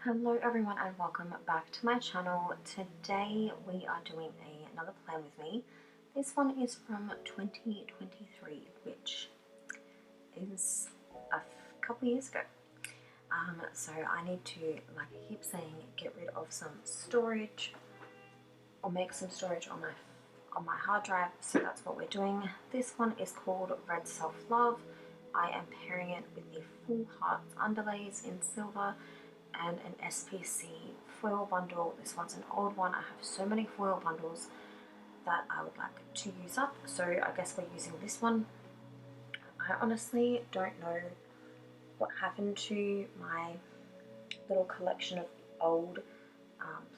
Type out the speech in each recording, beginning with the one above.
Hello everyone and welcome back to my channel. Today we are doing another plan with me. This one is from 2023, which is a couple years ago. So I need to, like I keep saying, get rid of some storage or make some storage on my hard drive. So that's what we're doing. This one is called Red Self Love. I am pairing it with the Full Hearts underlays in silver and an SPC foil bundle. This one's an old one. I have so many foil bundles that I would like to use up, so I guess we're using this one. I honestly don't know what happened to my little collection of old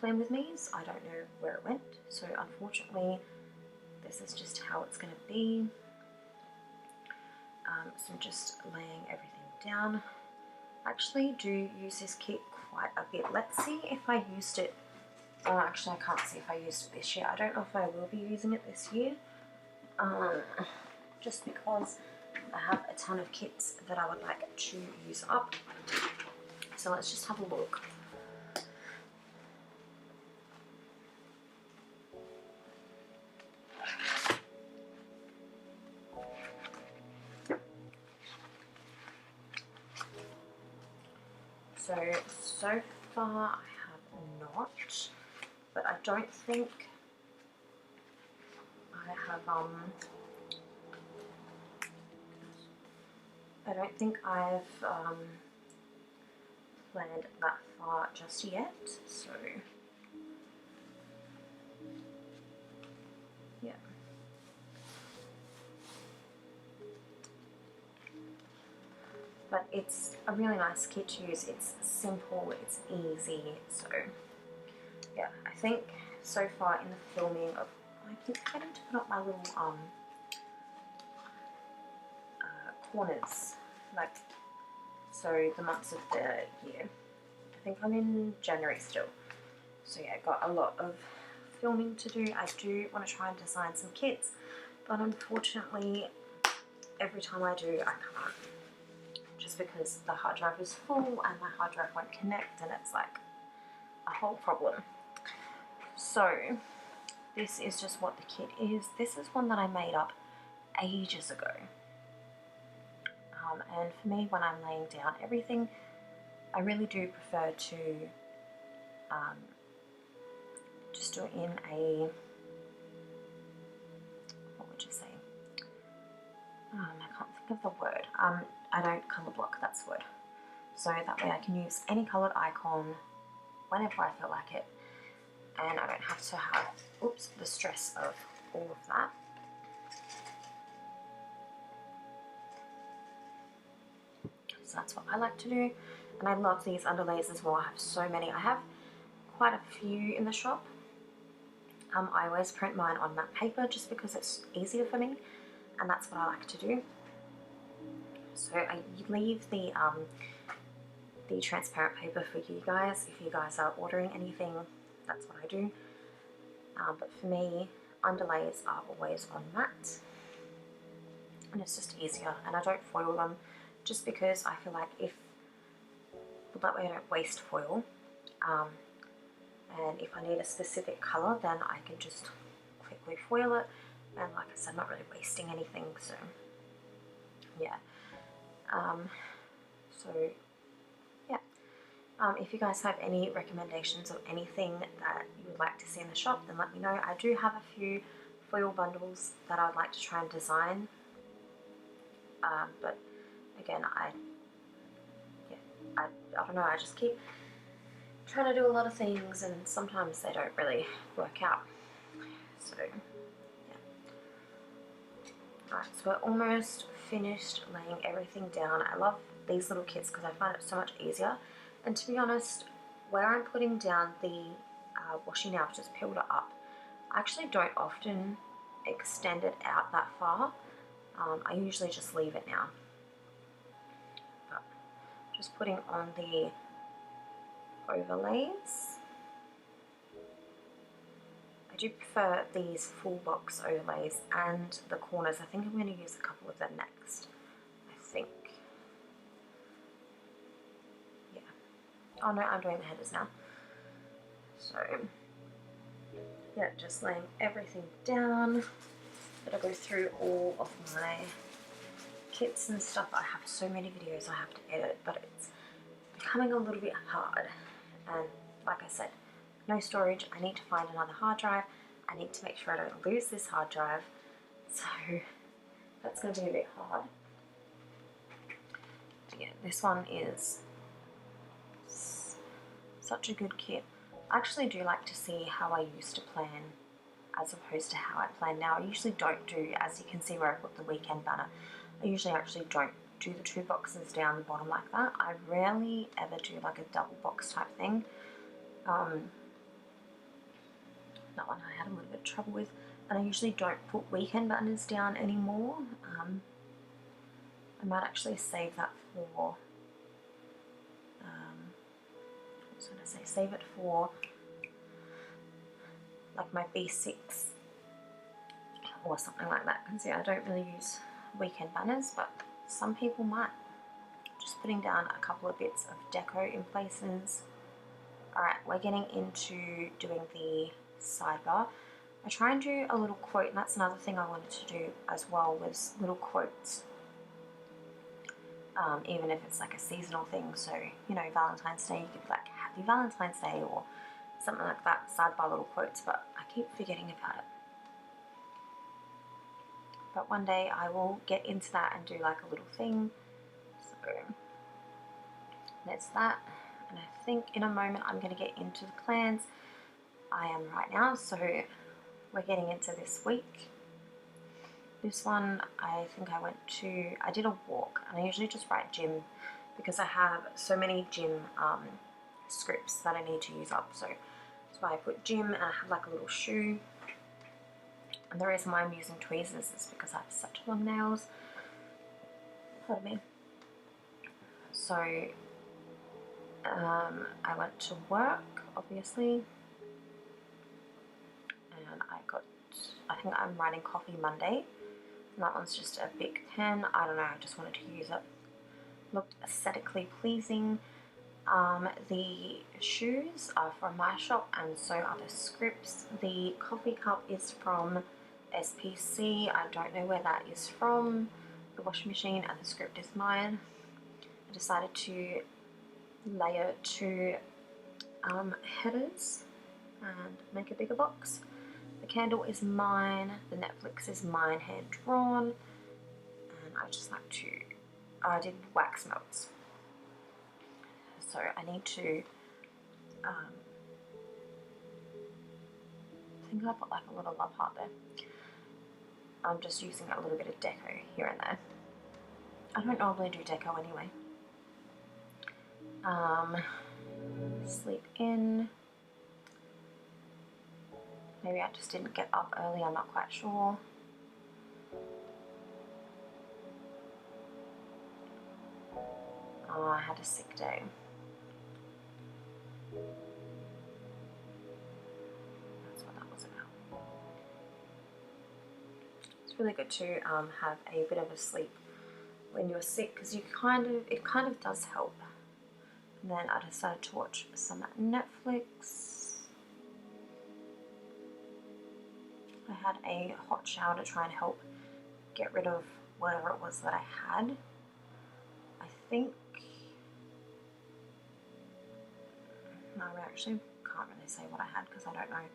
plan with me's. I don't know where it went, so unfortunately this is just how it's going to be. So I'm just laying everything down. I actually do use this kit quite a bit. Let's see if I used it. Actually, I can't see if I used it this year. I don't know if I will be using it this year. Just because I have a ton of kits that I would like to use up. So let's just have a look. So far I have not, but I don't think I have, I've planned that far just yet, so yeah. But it's a really nice kit to use. It's simple, it's easy, so yeah, I think so far in the filming of, I keep forgetting to put up my little corners, like, so the months of the year. I think I'm in January still, so yeah, got a lot of filming to do. I do want to try and design some kits, but unfortunately every time I do I can't, just because the hard drive is full and my hard drive won't connect, and it's like a whole problem. So this is just what the kit is. This is one that I made up ages ago. And for me, when I'm laying down everything, I really do prefer to just do it in a, what would you say? I can't think of the word. I don't colour block, that's the word. So that way I can use any coloured icon whenever I feel like it, and I don't have to have, oops, the stress of all of that. So that's what I like to do, and I love these underlays as well. I have so many. I have quite a few in the shop. I always print mine on matte paper just because it's easier for me, and that's what I like to do. So I leave the transparent paper for you guys. If you guys are ordering anything, that's what I do. But for me, underlays are always on matte, and it's just easier, and I don't foil them just because I feel like that way I don't waste foil. And if I need a specific colour, then I can just quickly foil it, and like I said, I'm not really wasting anything, so yeah. So yeah, if you guys have any recommendations of anything that you would like to see in the shop, then let me know. I do have a few foil bundles that I would like to try and design, but again, I don't know, I just keep trying to do a lot of things, and sometimes they don't really work out, so yeah. Alright, so we're almost finished laying everything down. I love these little kits because I find it so much easier, and to be honest, where I'm putting down the washi now, just peeled it up, I actually don't often extend it out that far. I usually just leave it now. But just putting on the overlays. I do prefer these full box overlays and the corners. I think I'm going to use a couple of them next. I think. Yeah. Oh no, I'm doing the headers now. So yeah, just laying everything down. Gotta go through all of my kits and stuff. I have so many videos I have to edit, but it's becoming a little bit hard. And like I said, no storage. I need to find another hard drive. I need to make sure I don't lose this hard drive. So that's going to be a bit hard. But yeah, this one is such a good kit. I actually do like to see how I used to plan as opposed to how I plan now. I usually don't do, as you can see where I put the weekend banner, I usually actually don't do the 2 boxes down the bottom like that. I rarely ever do like a double box type thing. That one I had a little bit of trouble with, and I usually don't put weekend banners down anymore. I might actually save that for, what was I going to say, save it for like my B6 or something like that, because yeah, I don't really use weekend banners, but some people might. Just putting down a couple of bits of deco in places. Alright, we're getting into doing the sidebar. I try and do a little quote, and that's another thing I wanted to do as well, was little quotes. Even if it's like a seasonal thing, so you know, Valentine's Day, you could be like Happy Valentine's Day or something like that, sidebar little quotes, but I keep forgetting about it. But one day I will get into that and do like a little thing. So there's that, and I think in a moment I'm going to get into the plans I am right now. So we're getting into this week. This one, I think I did a walk, and I usually just write gym because I have so many gym scripts that I need to use up. So that's why I put gym, and I have like a little shoe. And the reason why I'm using tweezers is because I have such long nails. Pardon me. So I went to work, obviously, and I think I'm writing Coffee Monday, and that one's just a big pen. I don't know, I just wanted to use it. Looked aesthetically pleasing. The shoes are from my shop, and so are the scripts. The coffee cup is from SPC. I don't know where that is from. The washing machine, and the script is mine. I decided to layer 2 headers and make a bigger box. The candle is mine, the Netflix is mine, hand drawn, and I just like to, I did wax melts. So I need to, I think I put like a little love heart there. I'm just using a little bit of deco here and there. I don't normally do deco anyway. Sleep in. Maybe I just didn't get up early, I'm not quite sure. Oh, I had a sick day. That's what that was about. It's really good to have a bit of a sleep when you're sick, because it kind of does help. And then I decided to watch some Netflix. I had a hot shower to try and help get rid of whatever it was that I had. I think, no, I actually can't really say what I had because I don't know.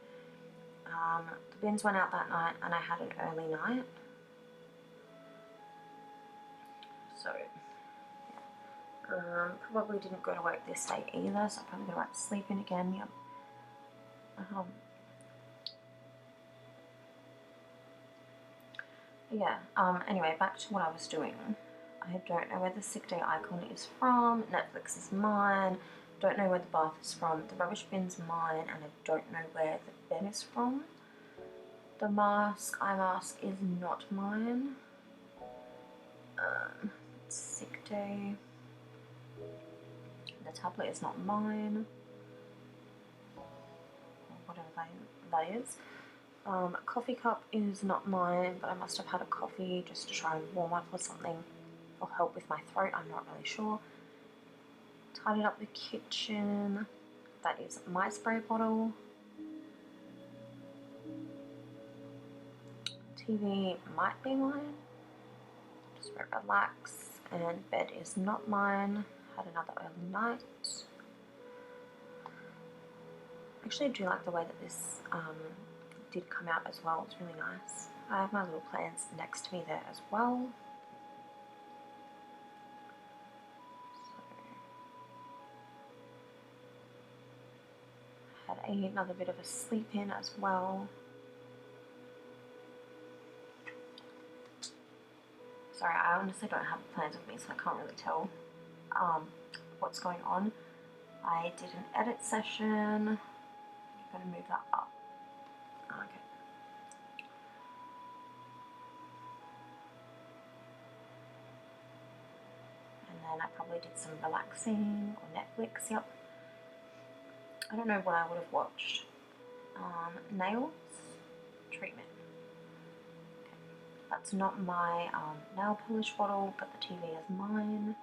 The bins went out that night, and I had an early night. So, yeah. Probably didn't go to work this day either, so I'm probably going to have to sleep in again, yep. Yeah, anyway, back to what I was doing. I don't know where the sick day icon is from. Netflix is mine. Don't know where the bath is from. The rubbish bin's mine, and I don't know where the bin is from. The eye mask is not mine. Sick day. The tablet is not mine. Or whatever that is. Coffee cup is not mine, but I must have had a coffee just to try and warm up or something, or help with my throat, I'm not really sure. Tidied up the kitchen. That is my spray bottle. TV might be mine. Just very relax. And bed is not mine. Had another early night. Actually, I do like the way that this did come out as well. It's really nice. I have my little plants next to me there as well. So, had another bit of a sleep in as well. Sorry, I honestly don't have plans with me, so I can't really tell what's going on. I did an edit session. I'm going to move that up. Okay. And then I probably did some relaxing or Netflix, yep. I don't know what I would have watched. Nails treatment. Okay. That's not my nail polish bottle, but the TV is mine.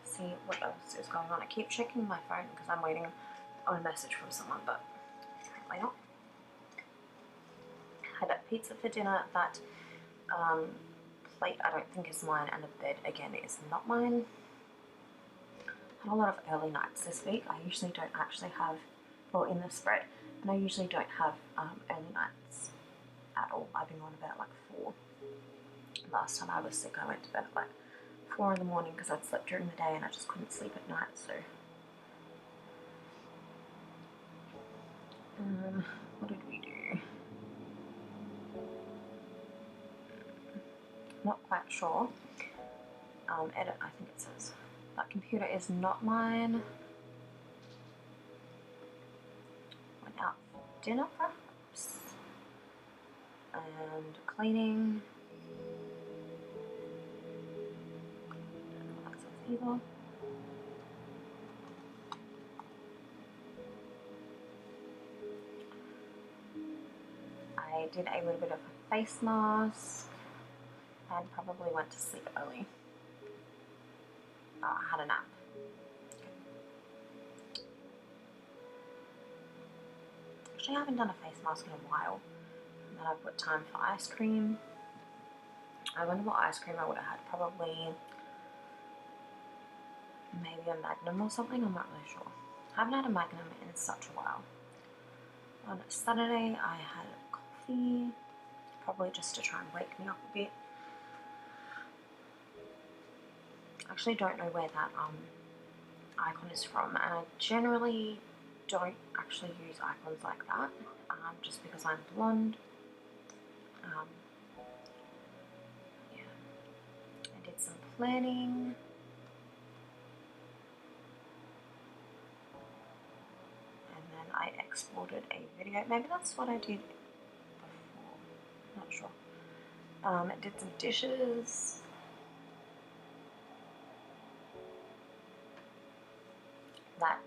See what else is going on. I keep checking my phone because I'm waiting on a message from someone, but apparently not. Had a pizza for dinner. That plate I don't think is mine, and the bed again is not mine. Had a lot of early nights this week. I usually don't actually have, well, in the spread, and I usually don't have early nights at all. I've been on about like 4. Last time I was sick, I went to bed at like 4 in the morning because I'd slept during the day and I just couldn't sleep at night. So what did we do? Not quite sure. Edit, I think it says. That computer is not mine. Went out for dinner perhaps. And cleaning. Don't know what that says either. I did a little bit of a face mask and probably went to sleep early. I had a nap. Actually, I haven't done a face mask in a while. And then I've put time for ice cream. I wonder what ice cream I would have had. Probably maybe a Magnum or something. I'm not really sure. I haven't had a Magnum in such a while. On Saturday, I had coffee. Probably just to try and wake me up a bit. I actually don't know where that icon is from, and I generally don't actually use icons like that, just because I'm blonde. Yeah, I did some planning. And then I exported a video. Maybe that's what I did before. Not sure. I did some dishes. That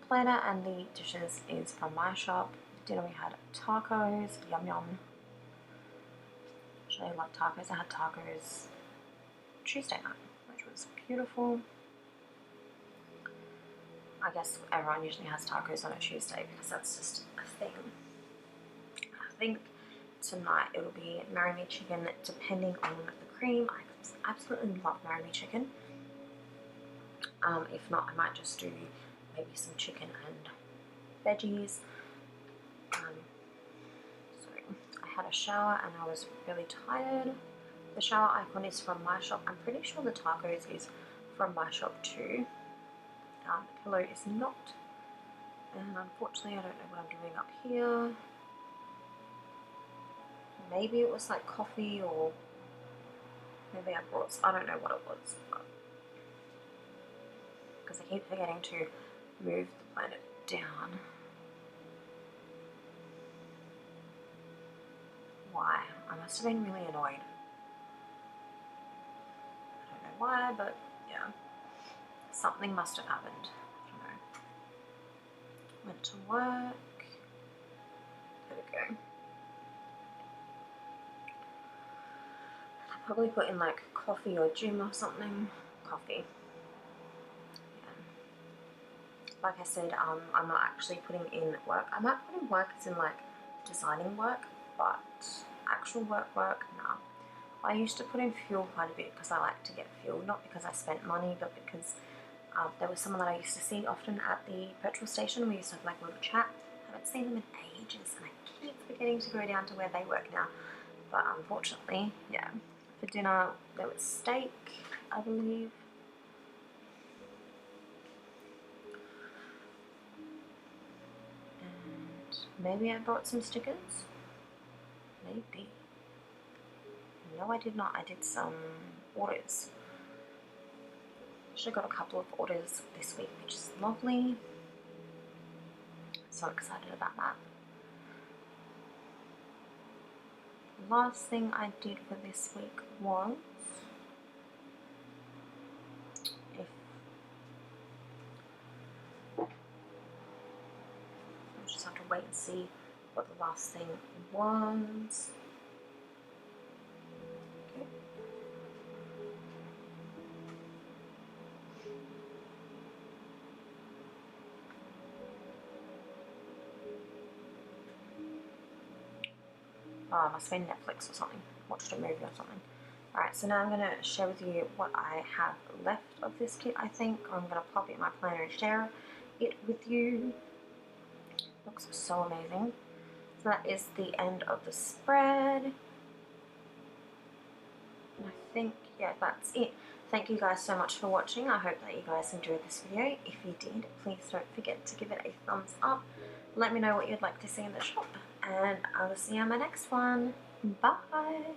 planner and the dishes is from my shop. For dinner we had tacos, yum yum. Actually, I love tacos. I had tacos Tuesday night, which was beautiful. I guess everyone usually has tacos on a Tuesday because that's just a thing. I think tonight it'll be marry me chicken, depending on the cream. I absolutely love marry me chicken. If not, I might just do maybe some chicken and veggies. So I had a shower and I was really tired. The shower icon is from my shop. I'm pretty sure the tacos is from my shop too. The pillow is not. And unfortunately I don't know what I'm doing up here. Maybe it was like coffee, or maybe I brought, I don't know what it was. Because I keep forgetting to move the planet down. Why? I must have been really annoyed. I don't know why, but yeah. Something must have happened. I don't know. Went to work. There we go. probably put in like coffee or gym or something. Coffee. Like I said, I'm not actually putting in work. I might put in work as in like designing work, but actual work, nah. I used to put in fuel quite a bit because I like to get fuel, not because I spent money, but because there was someone that I used to see often at the petrol station. We used to have like a little chat. I haven't seen them in ages, and I keep forgetting to go down to where they work now. But unfortunately, yeah. For dinner, there was steak, I believe. Maybe I brought some stickers? Maybe. No, I did not. I did some orders. Actually got a couple of orders this week, which is lovely. So excited about that. Last thing I did for this week was I'll just have to wait and see what the last thing was. Okay. Oh, it must have been Netflix or something. Watched a movie or something. Alright, so now I'm going to share with you what I have left of this kit, I think. I'm going to pop it in my planner and share it with you. Looks so amazing. So that is the end of the spread. And I think, yeah, that's it. Thank you guys so much for watching. I hope that you guys enjoyed this video. If you did, please don't forget to give it a thumbs up. Let me know what you'd like to see in the shop. And I will see you on my next one. Bye!